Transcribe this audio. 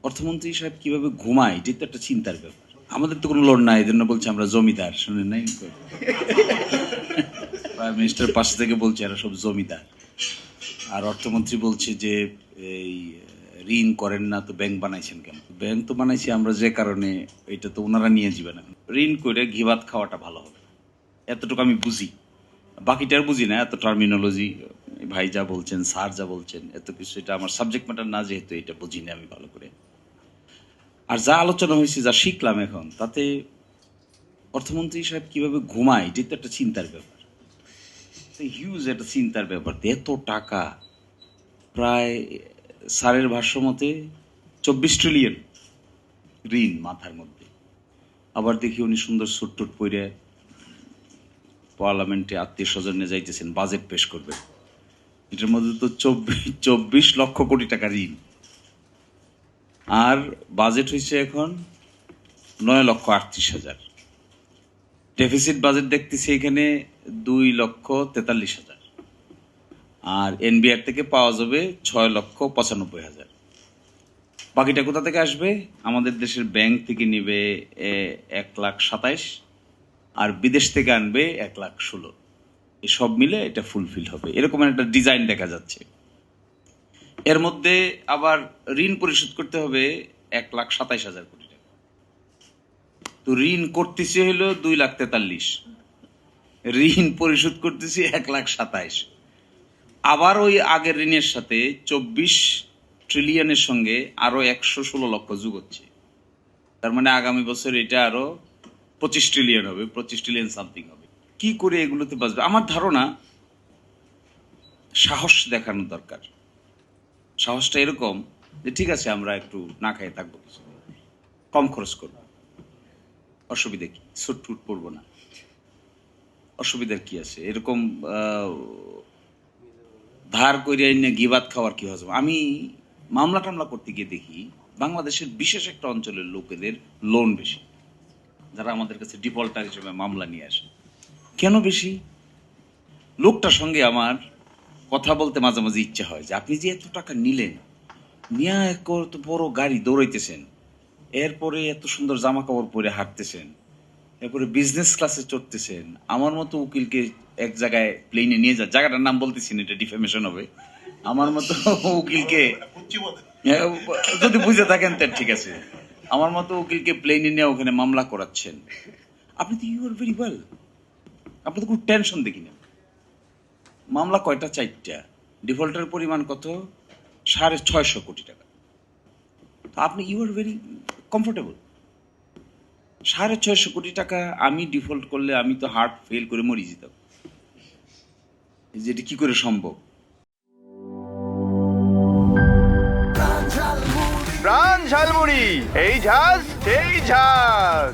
অর্থমন্ত্রী সাহেব কিভাবে ঘুমায় এটা তো একটা চিন্তার ব্যাপার। আমাদের তো কোনো লোন নাই, এই জন্য বলছে আমরা জমিদার। শুনেন নাই? প্রাইম মিনিস্টার পাশে থেকে বলছে এরা সব জমিদার। আর অর্থমন্ত্রী বলছে যে এই ঋণ করেন না তো ব্যাংক বানাইছেন কেন? ব্যাংক তো বানাইছি আমরা যে কারণে, এটা তো ওনারা নিয়ে যাবে না। ঋণ করে ঘি ভাত খাওয়াটা ভালো হবে, এতটুকু আমি বুঝি। বাকিটার বুঝি না, এত টার্মিনোলজি ভাই যা বলছেন, স্যার যা বলছেন, এত কিছু এটা আমার সাবজেক্ট ম্যাটার না, যেহেতু এটা বুঝি না আমি ভালো করে। আর যা আলোচনা হয়েছে, যা শিখলাম এখন, তাতে অর্থমন্ত্রী সাহেব কিভাবে ঘুমায় এটা তো একটা চিন্তার ব্যাপার। হিউজ একটা চিন্তার ব্যাপার। এত টাকা, প্রায় স্যারের ভাষ্য মতে 24 ট্রিলিয়ন ঋণ মাথার মধ্যে। আবার দেখি উনি সুন্দর সুট টুট পরে পার্লামেন্টে আত্মীয় স্বজন নিয়ে যাইতেছেন, বাজেট পেশ করবেন। এটার মধ্যে তো 24 লক্ষ কোটি টাকা ঋণ। আর বাজেট হয়েছে এখন 9,38,000। ডেফিসিট বাজেট দেখতেছি এখানে 2,43,000। আর এনবিআর থেকে পাওয়া যাবে 6,95,000। বাকিটা কোথা থেকে আসবে? আমাদের দেশের ব্যাংক থেকে নিবে 1,27,000, আর বিদেশ থেকে আনবে 1,16,000। এই সব মিলে এটা ফুলফিল হবে, এরকম একটা ডিজাইন দেখা যাচ্ছে। এর মধ্যে আবার ঋণ পরিশোধ করতে হবে 1,27,000 কোটি টাকা। তো ঋণ করতেছি হলো 2,43,000, ঋণ পরিশোধ করতেছি 1,27,000। আবার ওই আগের ঋণের সাথে 24 ট্রিলিয়নের সঙ্গে আরো 116 লক্ষ যোগ হচ্ছে। তার মানে আগামী বছর এটা আরো 25 ট্রিলিয়ন হবে, 25 ট্রিলিয়ন সামথিং হবে। কি করে এগুলোতে বাঁচবে? আমার ধারণা সাহস দেখানো দরকার। সাহসটা এরকম যে ঠিক আছে, আমরা একটু না খাইয়ে থাকবো, কিছু কম খরচ করবো, অসুবিধা কি? সুট টুট পরবো না, অসুবিধার কি আছে? এরকম ধার করিয়া এনে গিবাত খাওয়ার কি হজম? আমি মামলা টামলা করতে গিয়ে দেখি বাংলাদেশের বিশেষ একটা অঞ্চলের লোকেদের লোন বেশি, যারা আমাদের কাছে ডিফল্টার হিসেবে মামলা নিয়ে আসে। কেন বেশি? লোকটার সঙ্গে আমার কথা বলতে মাঝে মাঝে ইচ্ছা হয় যে আপনি যে এত টাকা নিলেন, নিয়ে এত বড় গাড়ি দৌড়াইতেছেন, এরপরে এত সুন্দর জামা কাপড় পরে হাঁটতেছেন, এরপরে বিজনেস ক্লাসে চড়তেছেন, আমার মতো উকিলকে এক জায়গায় প্লেনে নিয়ে যায়, জায়গাটার নাম বলতেছি না, এটা ডিফেমেশন হবে। আমার মতো উকিলকে, যদি বুঝে থাকেন তার ঠিক আছে, আমার মতো উকিলকে প্লেনে নিয়ে ওখানে মামলা করাচ্ছেন। আপনি তো ইউ আর ভেরি ওয়েল, আপনি তো কোনো টেনশন দেখি না। মামলা কয়টা? 4টা। ডিফল্টের পরিমাণ কত? 650 কোটি টাকা। তো আপনি ইউ আর ভেরি কমফোর্টেবল। 650 কোটি টাকা আমি ডিফল্ট করলে আমি তো হার্ট ফেল করে মরে যেতাম। যেটা কি করে সম্ভব? প্রাণ ঝালমুড়ি, এই ঝাঁজ সেই ঝাঁজ।